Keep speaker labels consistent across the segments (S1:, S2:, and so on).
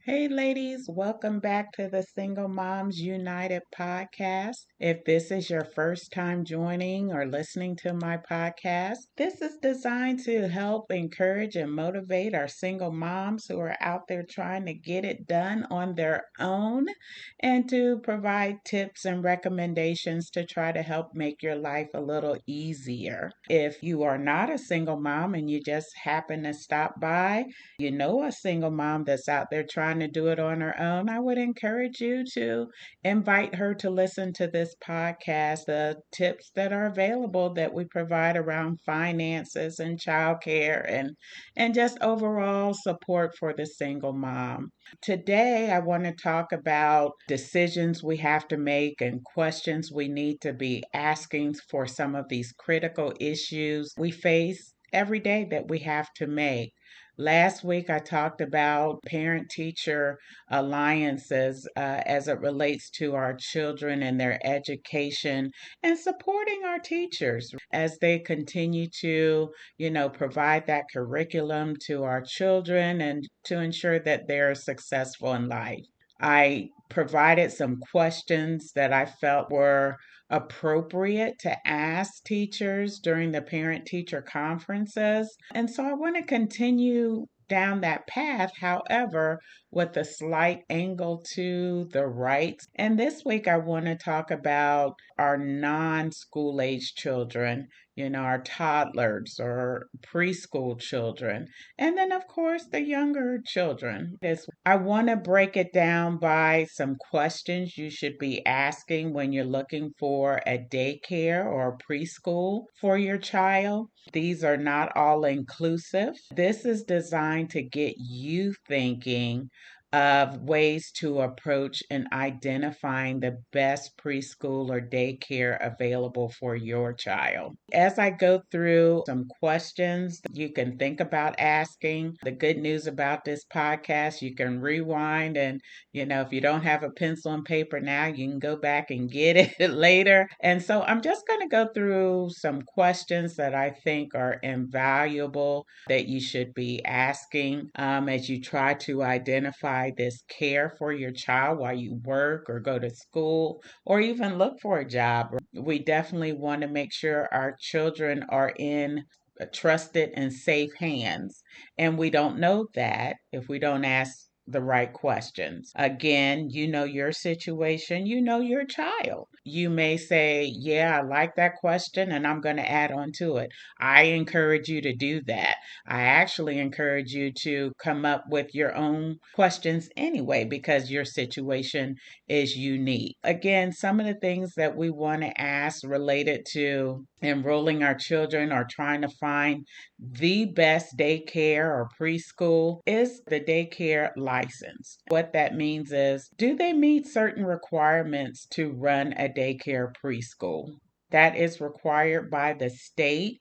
S1: Hey, ladies, welcome back to the Single Moms United podcast. If this is your first time joining or listening to my podcast, this is designed to help encourage and motivate our single moms who are out there trying to get it done on their own and to provide tips and recommendations to try to help make your life a little easier. If you are not a single mom and you just happen to stop by, you know a single mom that's out there trying to do it on her own, I would encourage you to invite her to listen to this podcast, the tips that are available that we provide around finances and childcare and just overall support for the single mom. Today, I want to talk about decisions we have to make and questions we need to be asking for some of these critical issues we face every day that we have to make. Last week, I talked about parent teacher alliances as it relates to our children and their education and supporting our teachers as they continue to, provide that curriculum to our children and to ensure that they're successful in life. I provided some questions that I felt were appropriate to ask teachers during the parent teacher conferences. And so I want to continue down that path, however, with a slight angle to the right. And this week I want to talk about our non school age children, our toddlers or preschool children. And then, of course, the younger children. I want to break it down by some questions you should be asking when you're looking for a daycare or preschool for your child. These are not all inclusive. This is designed to get you thinking of ways to approach and identifying the best preschool or daycare available for your child. As I go through some questions you can think about asking, the good news about this podcast, you can rewind and, if you don't have a pencil and paper now, you can go back and get it later. And so I'm just going to go through some questions that I think are invaluable that you should be asking as you try to identify this care for your child while you work or go to school or even look for a job. We definitely want to make sure our children are in trusted and safe hands. And we don't know that if we don't ask the right questions. Again, you know your situation, you know your child. You may say, yeah, I like that question and I'm going to add on to it. I encourage you to do that. I actually encourage you to come up with your own questions anyway because your situation is unique. Again, some of the things that we want to ask related to enrolling our children or trying to find the best daycare or preschool is the daycare license. What that means is, do they meet certain requirements to run a daycare preschool? That is required by the state,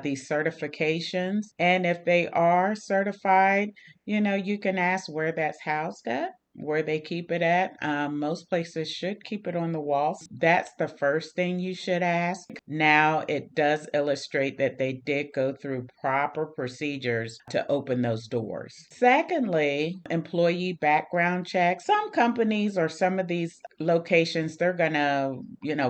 S1: these certifications. And if they are certified, you can ask where that's housed at, where they keep it at. Most places should keep it on the walls. That's the first thing you should ask. Now, it does illustrate that they did go through proper procedures to open those doors. Secondly, employee background checks. Some companies or some of these locations, they're going to,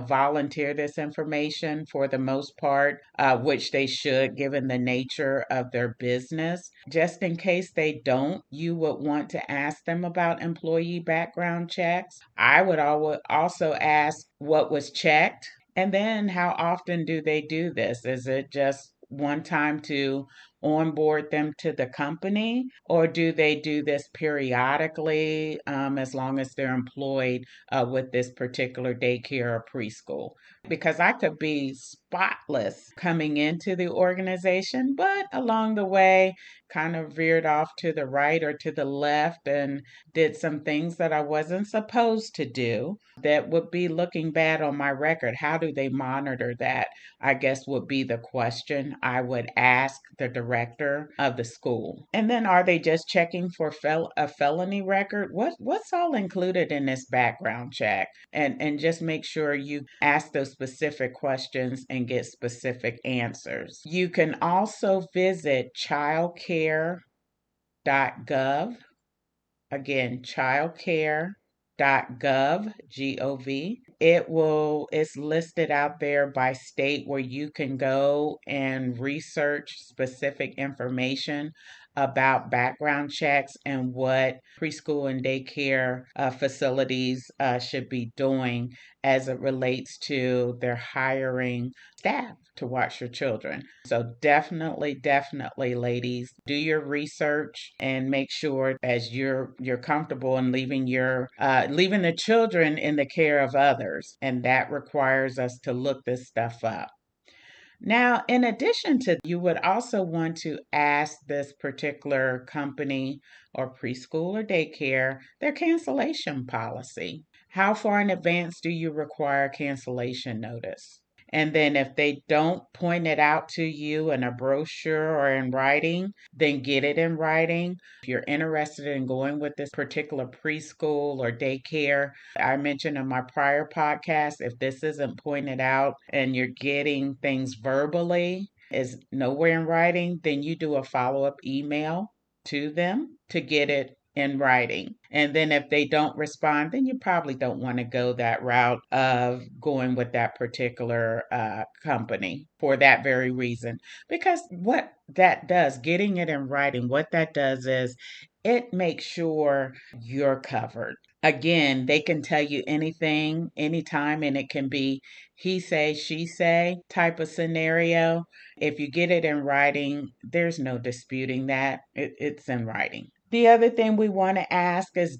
S1: volunteer this information for the most part, which they should given the nature of their business. Just in case they don't, you would want to ask them about employee background checks. I would also ask what was checked, and then how often do they do this? Is it just one time to onboard them to the company, or do they do this periodically as long as they're employed with this particular daycare or preschool? Because I could be spotless coming into the organization, but along the way, kind of veered off to the right or to the left and did some things that I wasn't supposed to do that would be looking bad on my record. How do they monitor that? I guess would be the question I would ask the director of the school. And then are they just checking for a felony record? What's all included in this background check? And just make sure you ask those specific questions and get specific answers. You can also visit childcare.gov again, childcare.gov, G-O-V. It's listed out there by state where you can go and research specific information about background checks and what preschool and daycare facilities should be doing as it relates to their hiring staff to watch your children. So definitely, ladies, do your research and make sure as you're comfortable in leaving the children in the care of others, and that requires us to look this stuff up. Now, in addition to, you would also want to ask this particular company or preschool or daycare their cancellation policy. How far in advance do you require cancellation notice? And then if they don't point it out to you in a brochure or in writing, then get it in writing. If you're interested in going with this particular preschool or daycare, I mentioned in my prior podcast, if this isn't pointed out and you're getting things verbally, is nowhere in writing, then you do a follow-up email to them to get it in writing. And then if they don't respond, then you probably don't want to go that route of going with that particular company for that very reason. Because what that does, getting it in writing, what that does is it makes sure you're covered. Again, they can tell you anything, anytime, and it can be he say, she say type of scenario. If you get it in writing, there's no disputing that. It's in writing. The other thing we want to ask is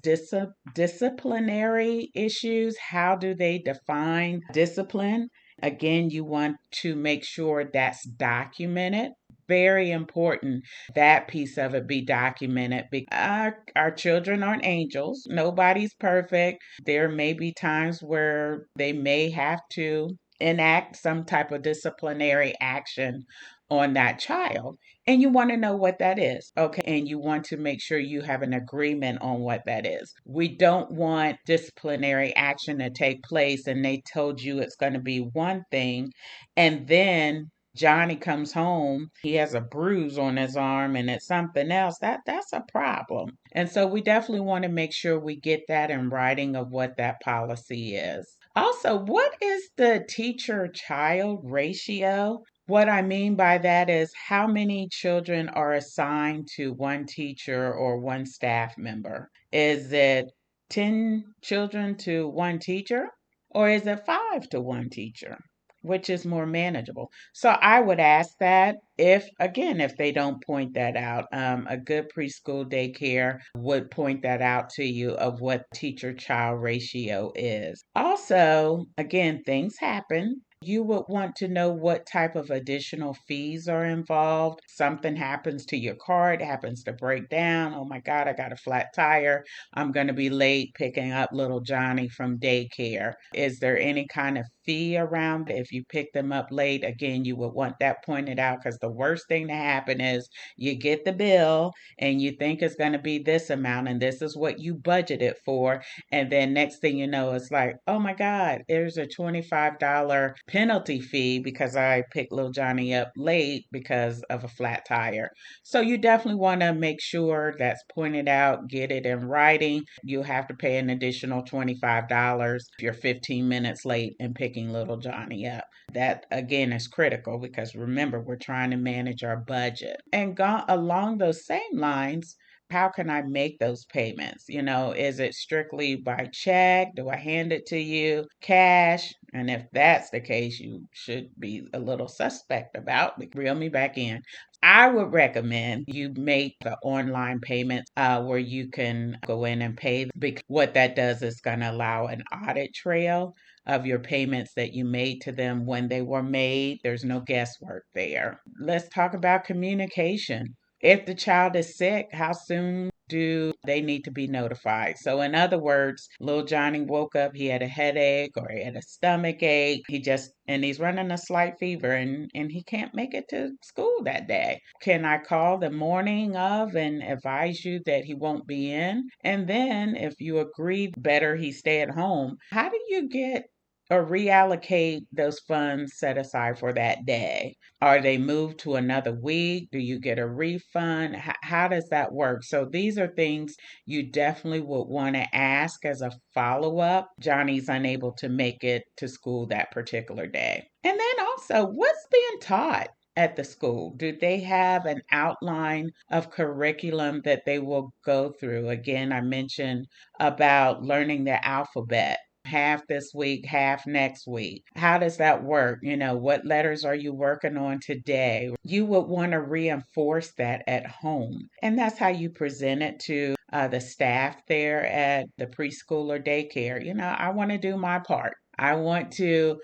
S1: disciplinary issues. How do they define discipline? Again, you want to make sure that's documented. Very important that piece of it be documented because our children aren't angels. Nobody's perfect. There may be times where they may have to enact some type of disciplinary action on that child. And you want to know what that is, okay? And you want to make sure you have an agreement on what that is. We don't want disciplinary action to take place and they told you it's going to be one thing, and then Johnny comes home, he has a bruise on his arm and it's something else. That's a problem. And so we definitely want to make sure we get that in writing of what that policy is. Also, what is the teacher child ratio? What I mean by that is how many children are assigned to one teacher or one staff member. Is it 10 children to one teacher, or is it 5 to one teacher? Which is more manageable? So I would ask that if they don't point that out, a good preschool daycare would point that out to you of what teacher child ratio is. Also, again, things happen. You would want to know what type of additional fees are involved. Something happens to your car, it happens to break down. Oh my God, I got a flat tire. I'm going to be late picking up little Johnny from daycare. Is there any kind of fee around if you pick them up late? Again, you would want that pointed out because the worst thing to happen is you get the bill and you think it's going to be this amount and this is what you budgeted for. And then next thing you know, it's like, oh my God, there's a $25 penalty fee because I picked little Johnny up late because of a flat tire. So you definitely want to make sure that's pointed out, get it in writing. You'll have to pay an additional $25 if you're 15 minutes late in picking little Johnny up. That again is critical because remember, we're trying to manage our budget. And along those same lines, how can I make those payments? Is it strictly by check? Do I hand it to you cash? And if that's the case, you should be a little suspect about it. Reel me back in. I would recommend you make the online payment where you can go in and pay, because what that does is going to allow an audit trail of your payments that you made to them when they were made. There's no guesswork there. Let's talk about communication. If the child is sick, how soon do they need to be notified? So in other words, little Johnny woke up, he had a headache or he had a stomach ache. He's running a slight fever and he can't make it to school that day. Can I call the morning of and advise you that he won't be in? And then if you agree better he stay at home, how do you get or reallocate those funds set aside for that day? Are they moved to another week? Do you get a refund? How does that work? So these are things you definitely would want to ask as a follow up. Johnny's unable to make it to school that particular day. And then also, what's being taught at the school? Do they have an outline of curriculum that they will go through? Again, I mentioned about learning the alphabet. Half this week, half next week. How does that work? What letters are you working on today? You would want to reinforce that at home. And that's how you present it to the staff there at the preschool or daycare. I want to do my part. I want to,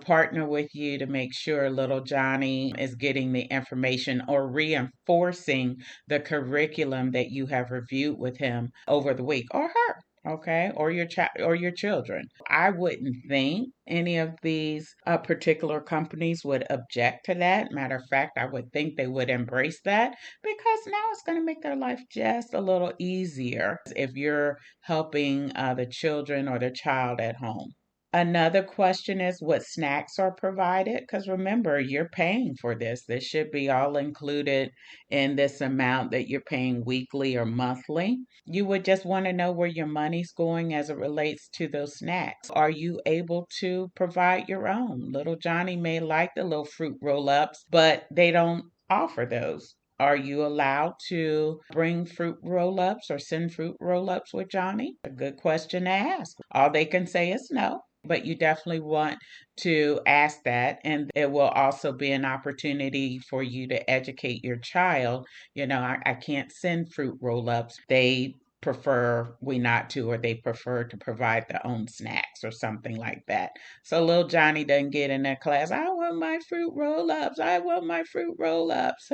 S1: partner with you to make sure little Johnny is getting the information or reinforcing the curriculum that you have reviewed with him over the week, or her. Okay, or your child or your children. I wouldn't think any of these particular companies would object to that. Matter of fact, I would think they would embrace that, because now it's going to make their life just a little easier if you're helping the children or the child at home. Another question is what snacks are provided, because remember, you're paying for this. This should be all included in this amount that you're paying weekly or monthly. You would just want to know where your money's going as it relates to those snacks. Are you able to provide your own? Little Johnny may like the little fruit roll ups, but they don't offer those. Are you allowed to bring fruit roll ups or send fruit roll ups with Johnny? A good question to ask. All they can say is no, but you definitely want to ask that. And it will also be an opportunity for you to educate your child. I can't send fruit roll ups. They prefer we not to, or they prefer to provide their own snacks or something like that. So little Johnny doesn't get in that class, I want my fruit roll ups. I want my fruit roll ups.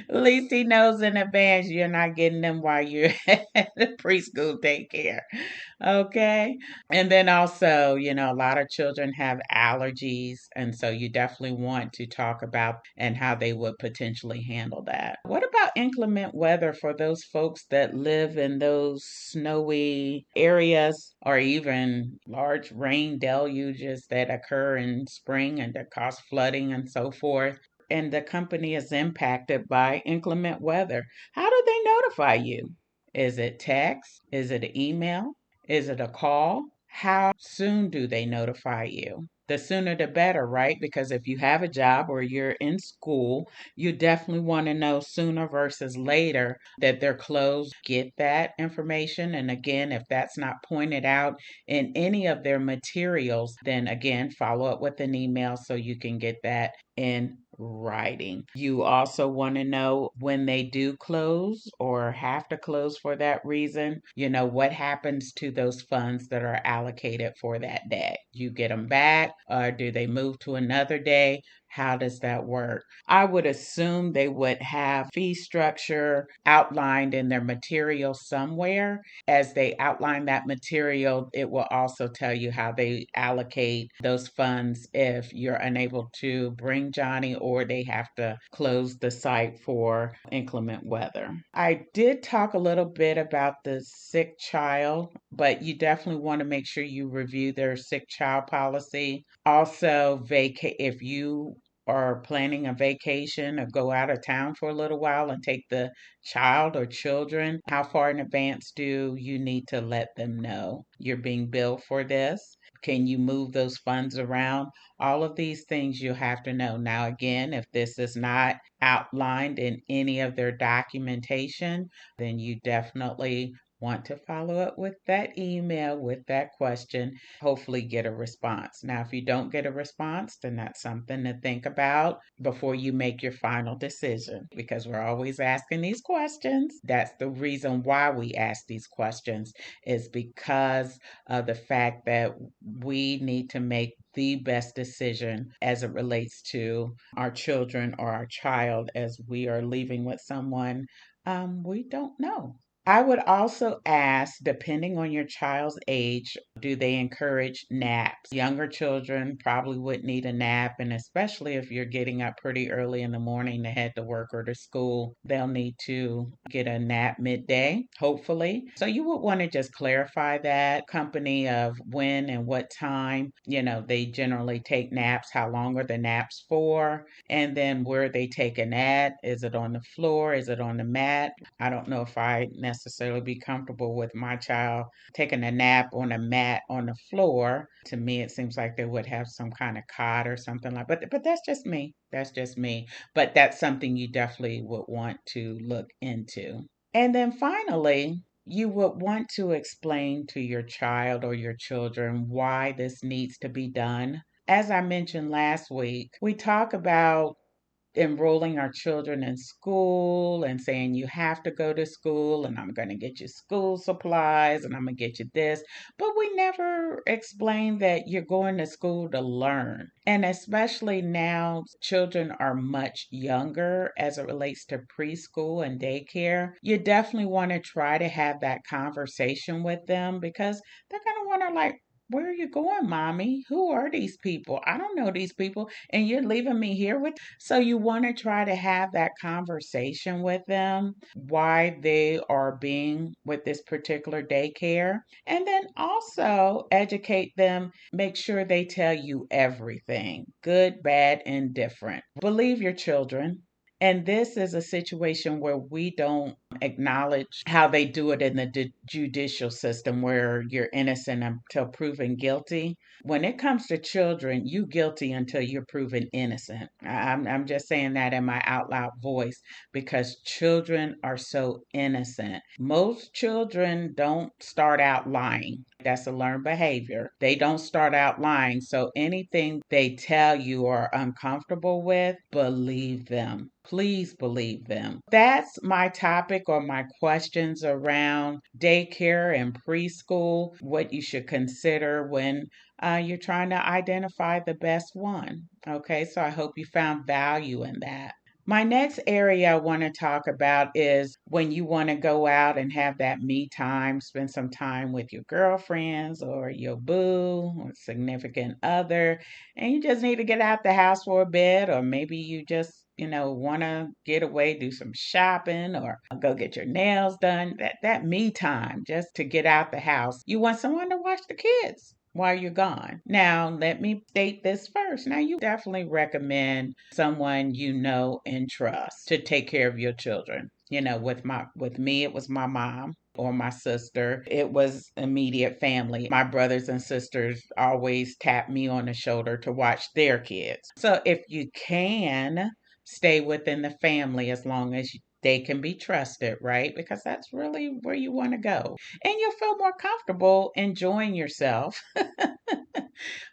S1: At least he knows in advance you're not getting them while you're at the preschool daycare. Okay. And then also, a lot of children have allergies. And so you definitely want to talk about and how they would potentially handle that. What about inclement weather for those folks that live in those snowy areas, or even large rain deluges that occur in spring and that cause flooding and so forth? And the company is impacted by inclement weather. How do they notify you? Is it text? Is it an email? Is it a call? How soon do they notify you? The sooner the better, right? Because if you have a job or you're in school, you definitely want to know sooner versus later that they're closed. Get that information. And again, if that's not pointed out in any of their materials, then again, follow up with an email so you can get that in writing. You also want to know when they do close or have to close for that reason, what happens to those funds that are allocated for that day. You get them back, or do they move to another day? How does that work? I would assume they would have fee structure outlined in their material somewhere. As they outline that material, it will also tell you how they allocate those funds if you're unable to bring Johnny or they have to close the site for inclement weather. I did talk a little bit about the sick child, but you definitely want to make sure you review their sick child policy. Also, if you are planning a vacation or go out of town for a little while and take the child or children, how far in advance do you need to let them know you're being billed for this? Can you move those funds around? All of these things you have to know. Now, again, if this is not outlined in any of their documentation, then you definitely want to follow up with that email with that question, hopefully get a response. Now, if you don't get a response, then that's something to think about before you make your final decision, because we're always asking these questions. That's the reason why we ask these questions, is because of the fact that we need to make the best decision as it relates to our children or our child as we are leaving with someone we don't know. I would also ask, depending on your child's age, do they encourage naps? Younger children probably would need a nap, and especially if you're getting up pretty early in the morning to head to work or to school, they'll need to get a nap midday, hopefully. So you would want to just clarify that company of when and what time, they generally take naps, how long are the naps for, and then where they taken at. Is it on the floor? Is it on the mat? I don't know if I necessarily be comfortable with my child taking a nap on a mat on the floor. To me, it seems like they would have some kind of cot or something like. But that's just me. That's just me. But that's something you definitely would want to look into. And then finally, you would want to explain to your child or your children why this needs to be done. As I mentioned last week, we talk about enrolling our children in school and saying you have to go to school and I'm going to get you school supplies and I'm going to get you this. But we never explain that you're going to school to learn. And especially now, children are much younger as it relates to preschool and daycare. You definitely want to try to have that conversation with them because they're going to want to like, where are you going, mommy? Who are these people? I don't know these people. And you're leaving me here with. So you want to try to have that conversation with them, why they are being with this particular daycare. And then also educate them, make sure they tell you everything, good, bad, and different. Believe your children. And this is a situation where we don't acknowledge how they do it in the judicial system where you're innocent until proven guilty. When it comes to children, you guilty until you're proven innocent. I'm just saying that in my out loud voice because children are so innocent. Most children don't start out lying. That's a learned behavior. They don't start out lying. So anything they tell you are uncomfortable with, believe them. Please believe them. That's my topic or my questions around daycare and preschool, what you should consider when you're trying to identify the best one. Okay, so I hope you found value in that. My next area I want to talk about is when you want to go out and have that me time, spend some time with your girlfriends or your boo or significant other, and you just need to get out the house for a bit, or maybe you just want to get away, do some shopping, or go get your nails done. That me time, just to get out the house. You want someone to watch the kids while you're gone. Now, let me state this first. Now, you definitely recommend someone you know and trust to take care of your children. With me, it was my mom or my sister. It was immediate family. My brothers and sisters always tap me on the shoulder to watch their kids. So if you can stay within the family as long as they can be trusted, right? Because that's really where you want to go. And you'll feel more comfortable enjoying yourself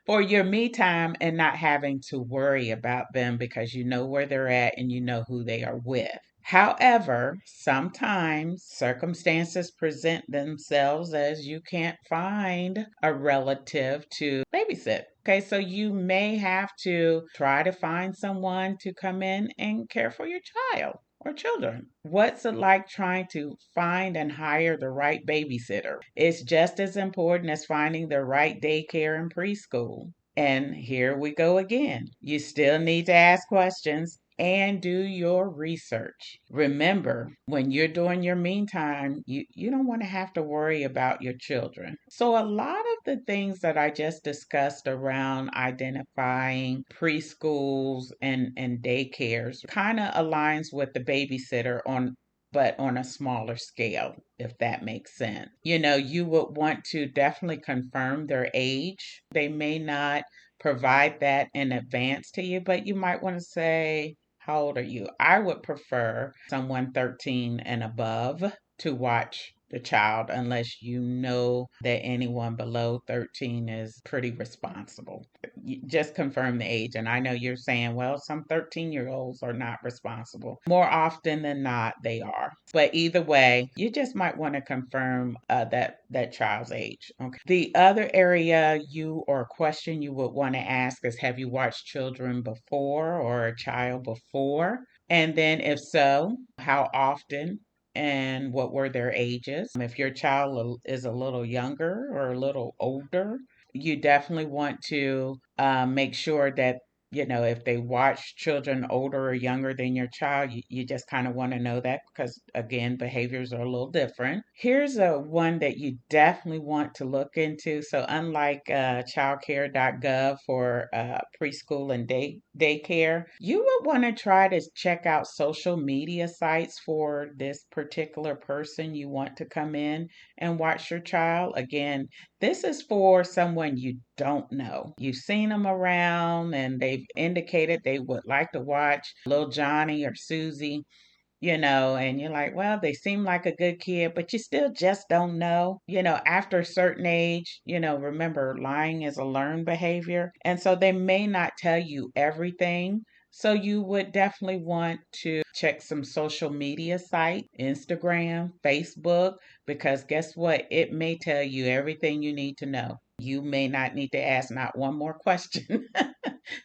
S1: for your me time and not having to worry about them because you know where they're at and you know who they are with. However, sometimes circumstances present themselves as you can't find a relative to babysit. Okay, so you may have to try to find someone to come in and care for your child or children. What's it like trying to find and hire the right babysitter? It's just as important as finding the right daycare and preschool. And here we go again. You still need to ask questions and do your research. Remember, when you're doing your meantime, you don't want to have to worry about your children. So, a lot of the things that I just discussed around identifying preschools and daycares kind of aligns with the babysitter but on a smaller scale, if that makes sense. You would want to definitely confirm their age. They may not provide that in advance to you, but you might want to say, how old are you? I would prefer someone 13 and above to watch the child unless you know that anyone below 13 is pretty responsible. You just confirm the age. And I know you're saying, well, some 13-year-olds are not responsible. More often than not, they are. But either way, you just might want to confirm that child's age. Okay. The other area or question you would want to ask is, have you watched children before or a child before? And then if so, how often? and what were their ages. If your child is a little younger or a little older, you definitely want to make sure that, if they watch children older or younger than your child, you just kind of want to know that because, again, behaviors are a little different. Here's a one that you definitely want to look into. So, unlike childcare.gov for preschool and daycare, you would want to try to check out social media sites for this particular person you want to come in and watch your child. Again, this is for someone you don't know. You've seen them around and they've indicated they would like to watch little Johnny or Susie, and you're like, well, they seem like a good kid, but you still just don't know. After a certain age, remember, lying is a learned behavior. And so they may not tell you everything. So you would definitely want to check some social media site, Instagram, Facebook, because guess what? It may tell you everything you need to know. You may not need to ask not one more question.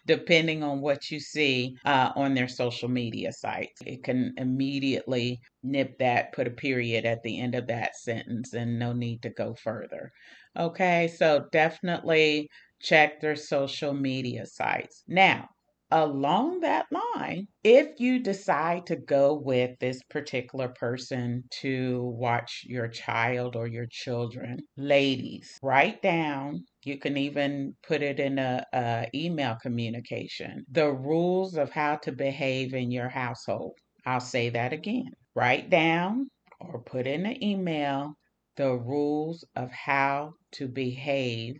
S1: Depending on what you see on their social media sites. It can immediately nip that, put a period at the end of that sentence, and no need to go further. Okay, so definitely check their social media sites. Now, along that line, if you decide to go with this particular person to watch your child or your children, ladies, write down. You can even put it in a email communication. The rules of how to behave in your household. I'll say that again. Write down or put in an email the rules of how to behave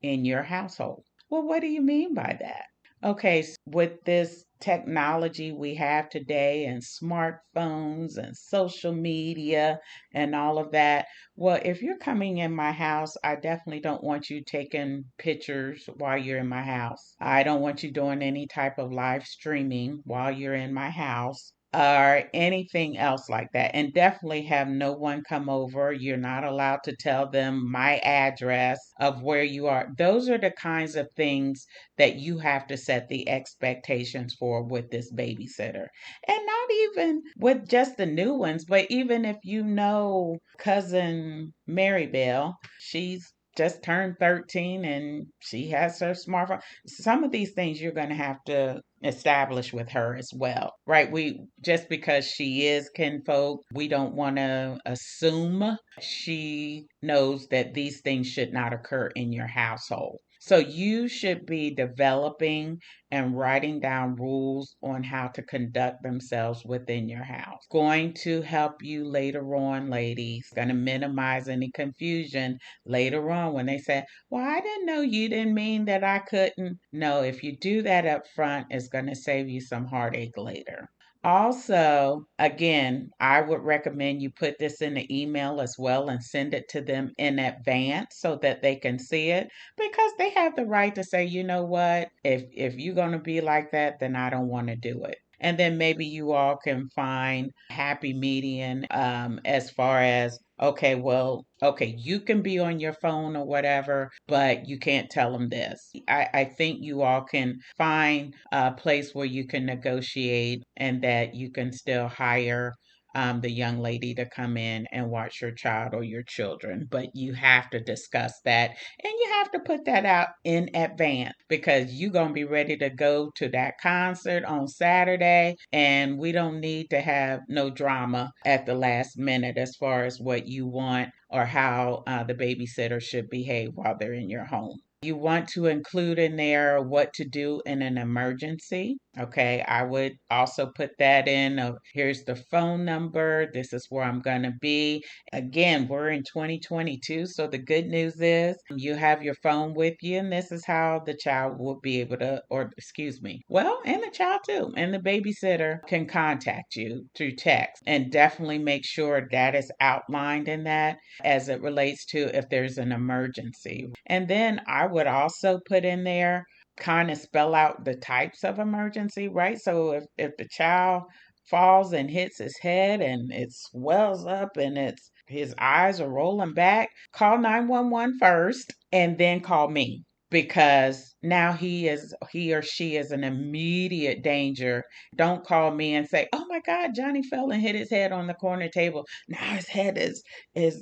S1: in your household. Well, what do you mean by that? Okay, so with this technology we have today and smartphones and social media and all of that, well, if you're coming in my house, I definitely don't want you taking pictures while you're in my house. I don't want you doing any type of live streaming while you're in my house or anything else like that. And definitely have no one come over. You're not allowed to tell them my address of where you are. Those are the kinds of things that you have to set the expectations for with this babysitter. And not even with just the new ones, but even if you know cousin Marybelle, she's just turned 13 and she has her smartphone. Some of these things you're going to have to establish with her as well, right? We just because she is kinfolk, we don't want to assume she knows that these things should not occur in your household. So you should be developing and writing down rules on how to conduct themselves within your house. Going to help you later on, ladies. Going to minimize any confusion later on when they say, well, I didn't know you didn't mean that I couldn't. No, if you do that up front, it's going to save you some heartache later. Also, again, I would recommend you put this in the email as well and send it to them in advance so that they can see it because they have the right to say, you know what, if you're going to be like that, then I don't want to do it. And then maybe you all can find happy median as far as, okay, well, okay, you can be on your phone or whatever, but you can't tell them this. I think you all can find a place where you can negotiate and that you can still hire the young lady to come in and watch your child or your children. But you have to discuss that and you have to put that out in advance because you're going to be ready to go to that concert on Saturday. And we don't need to have no drama at the last minute as far as what you want or how the babysitter should behave while they're in your home. You want to include in there what to do in an emergency. Okay, I would also put that in. Here's the phone number. This is where I'm going to be. Again, we're in 2022, so the good news is you have your phone with you, and this is how the child will be able to, or excuse me, well, and the child too, and the babysitter can contact you through text. And definitely make sure that is outlined in that as it relates to if there's an emergency. And then I would also put in there kind of spell out the types of emergency, right? So if the child falls and hits his head and it swells up and his eyes are rolling back, call 911 first and then call me because now he or she is an immediate danger. Don't call me and say, "Oh my God, Johnny fell and hit his head on the corner table. Now his head is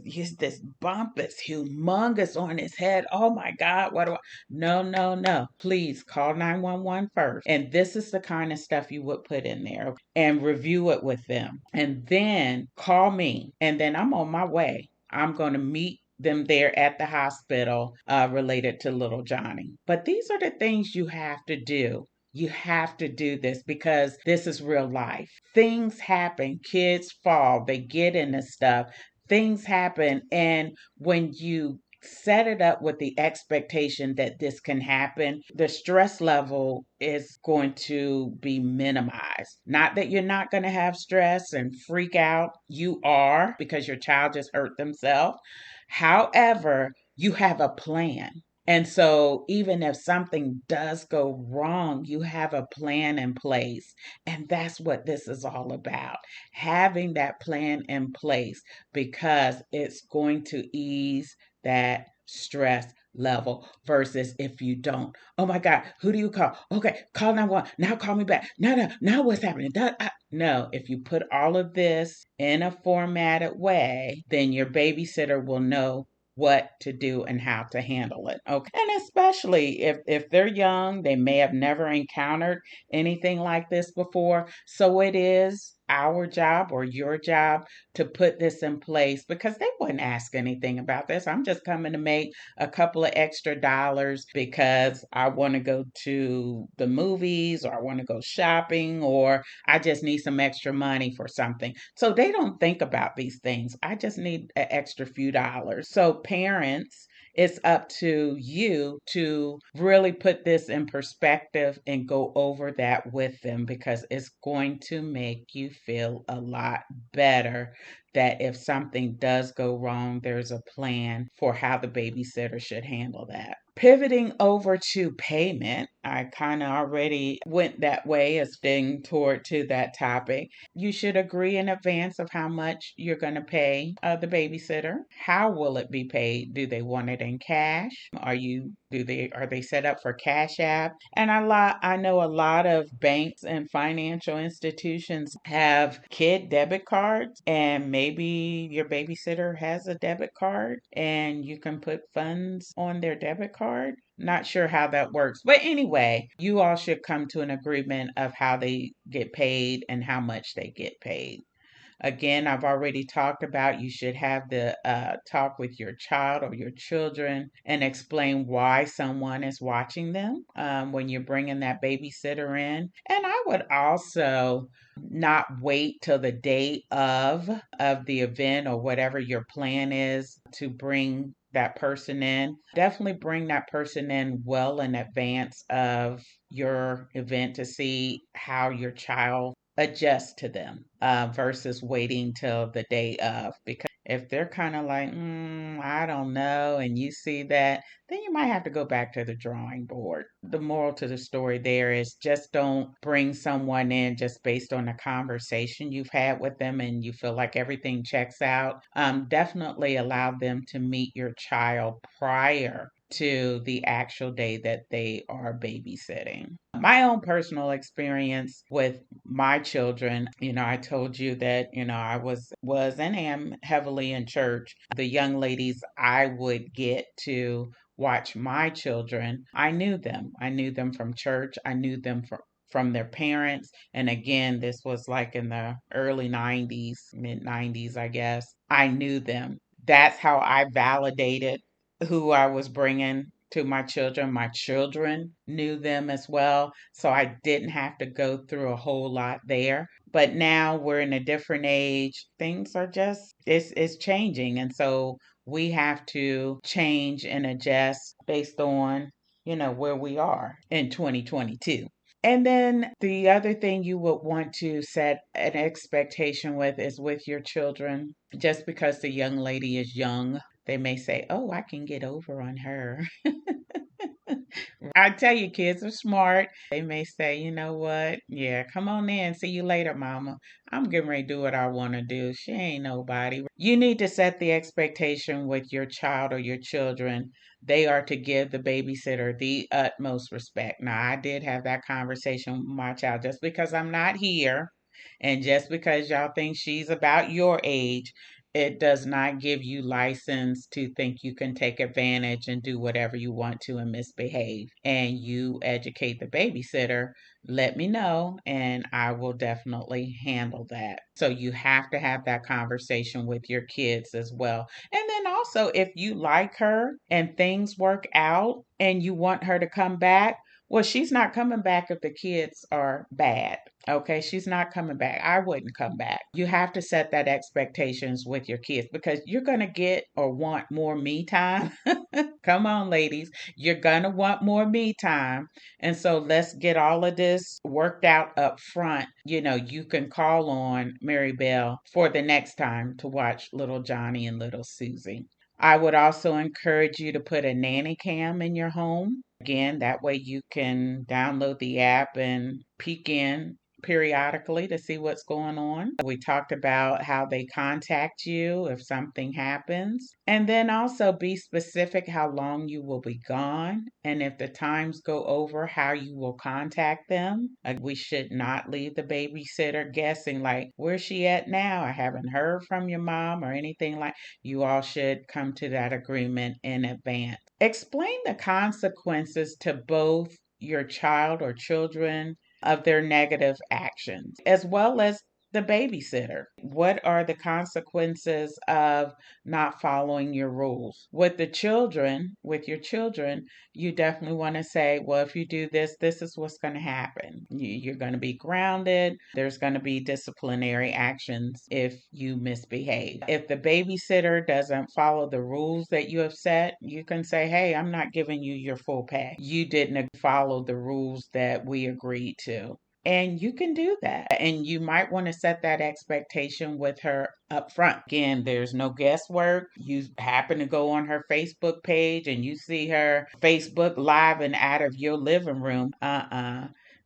S1: he's this bump is humongous on his head. Oh my God, what do I?" No, no, no. Please call 911 first. And this is the kind of stuff you would put in there and review it with them. And then call me. And then I'm on my way. I'm going to meet them there at the hospital related to little Johnny. But these are the things you have to do. You have to do this because this is real life. Things happen. Kids fall. They get into stuff. Things happen. And when you set it up with the expectation that this can happen, the stress level is going to be minimized. Not that you're not going to have stress and freak out. You are, because your child just hurt themselves. However, you have a plan. And so, even if something does go wrong, you have a plan in place. And that's what this is all about, having that plan in place, because it's going to ease that stress level versus if you don't. Oh my God, who do you call? Okay, call 911. Now call me back. No, no, now what's happening? No, if you put all of this in a formatted way, then your babysitter will know what to do and how to handle it. Okay. And especially if they're young, they may have never encountered anything like this before. So it is our job or your job to put this in place because they wouldn't ask anything about this. I'm just coming to make a couple of extra dollars because I want to go to the movies or I want to go shopping or I just need some extra money for something. So they don't think about these things. I just need an extra few dollars. So parents, it's up to you to really put this in perspective and go over that with them because it's going to make you feel a lot better that if something does go wrong, there's a plan for how the babysitter should handle that. Pivoting over to payment, I kind of already went that way as being toward to that topic. You should agree in advance of how much you're going to pay the babysitter. How will it be paid? Do they want it in cash? Are they set up for Cash App? And I know a lot of banks and financial institutions have kid debit cards, and maybe your babysitter has a debit card and you can put funds on their debit card. Not sure how that works. But anyway, you all should come to an agreement of how they get paid and how much they get paid. Again, I've already talked about you should have the talk with your child or your children and explain why someone is watching them when you're bringing that babysitter in. And I would also not wait till the day of the event or whatever your plan is to bring that person in. Definitely bring that person in well in advance of your event to see how your child adjust to them versus waiting till the day of. Because if they're kind of like, I don't know, and you see that, then you might have to go back to the drawing board. The moral to the story there is just don't bring someone in just based on a conversation you've had with them and you feel like everything checks out. Definitely allow them to meet your child prior to the actual day that they are babysitting. My own personal experience with my children, I told you that, I was and am heavily in church. The young ladies I would get to watch my children, I knew them. I knew them from church. I knew them from their parents. And again, this was like in the early 90s, mid 90s, I guess. I knew them. That's how I validated who I was bringing to my children. My children knew them as well. So I didn't have to go through a whole lot there. But now we're in a different age. Things are just, it's changing. And so we have to change and adjust based on, where we are in 2022. And then the other thing you would want to set an expectation with is with your children. Just because the young lady is young, they may say, "Oh, I can get over on her." I tell you, kids are smart. They may say, you know what? Yeah, come on in. See you later, mama. I'm getting ready to do what I want to do. She ain't nobody. You need to set the expectation with your child or your children. They are to give the babysitter the utmost respect. Now, I did have that conversation with my child just because I'm not here and just because y'all think she's about your age, it does not give you license to think you can take advantage and do whatever you want to and misbehave. And you educate the babysitter, let me know, and I will definitely handle that. So you have to have that conversation with your kids as well. And then also, if you like her and things work out and you want her to come back, well, she's not coming back if the kids are bad. Okay, she's not coming back. I wouldn't come back. You have to set that expectations with your kids because you're going to get or want more me time. Come on, ladies. You're going to want more me time. And so let's get all of this worked out up front. You know, you can call on Mary Bell for the next time to watch Little Johnny and Little Susie. I would also encourage you to put a nanny cam in your home. Again, that way you can download the app and peek in periodically to see what's going on. We talked about how they contact you if something happens. And then also be specific how long you will be gone. And if the times go over, how you will contact them. We should not leave the babysitter guessing like, where's she at now? I haven't heard from your mom or anything like. You all should come to that agreement in advance. Explain the consequences to both your child or children of their negative actions, as well as the babysitter. What are the consequences of not following your rules? With your children, you definitely want to say, well, if you do this, this is what's going to happen. You're going to be grounded. There's going to be disciplinary actions if you misbehave. If the babysitter doesn't follow the rules that you have set, you can say, hey, I'm not giving you your full pay. You didn't follow the rules that we agreed to. And you can do that. And you might want to set that expectation with her up front. Again, there's no guesswork. You happen to go on her Facebook page and you see her Facebook live and out of your living room.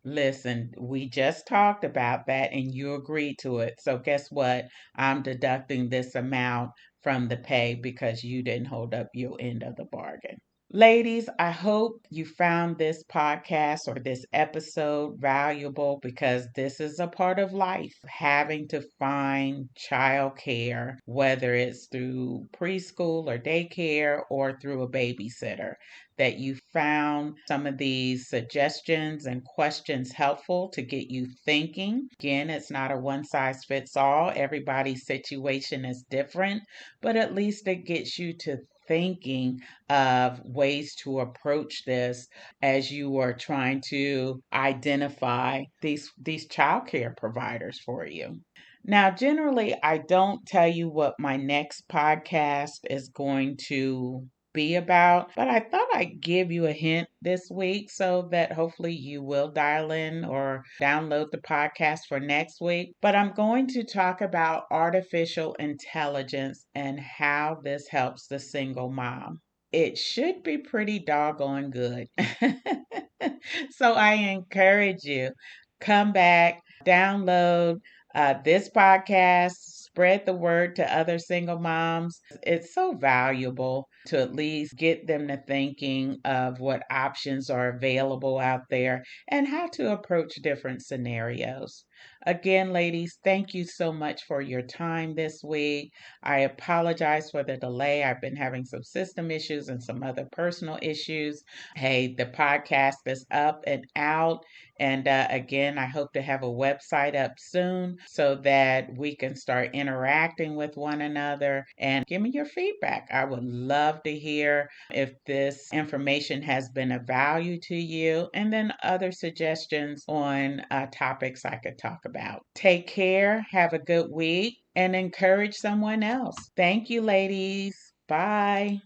S1: Listen, we just talked about that and you agreed to it. So guess what? I'm deducting this amount from the pay because you didn't hold up your end of the bargain. Ladies, I hope you found this podcast or this episode valuable because this is a part of life, having to find childcare, whether it's through preschool or daycare or through a babysitter. That you found some of these suggestions and questions helpful to get you thinking. Again, it's not a one size fits all. Everybody's situation is different, but at least it gets you to thinking of ways to approach this as you are trying to identify these child care providers for you. Now, generally, I don't tell you what my next podcast is going to be about, but I thought I'd give you a hint this week so that hopefully you will dial in or download the podcast for next week. But I'm going to talk about artificial intelligence and how this helps the single mom. It should be pretty doggone good. So I encourage you, come back, download this podcast, spread the word to other single moms. It's so valuable to at least get them to thinking of what options are available out there and how to approach different scenarios. Again, ladies, thank you so much for your time this week. I apologize for the delay. I've been having some system issues and some other personal issues. Hey, the podcast is up and out. And again, I hope to have a website up soon so that we can start interacting with one another and give me your feedback. I would love to hear if this information has been of value to you and then other suggestions on topics I could talk about. Take care, have a good week, and encourage someone else. Thank you, ladies. Bye.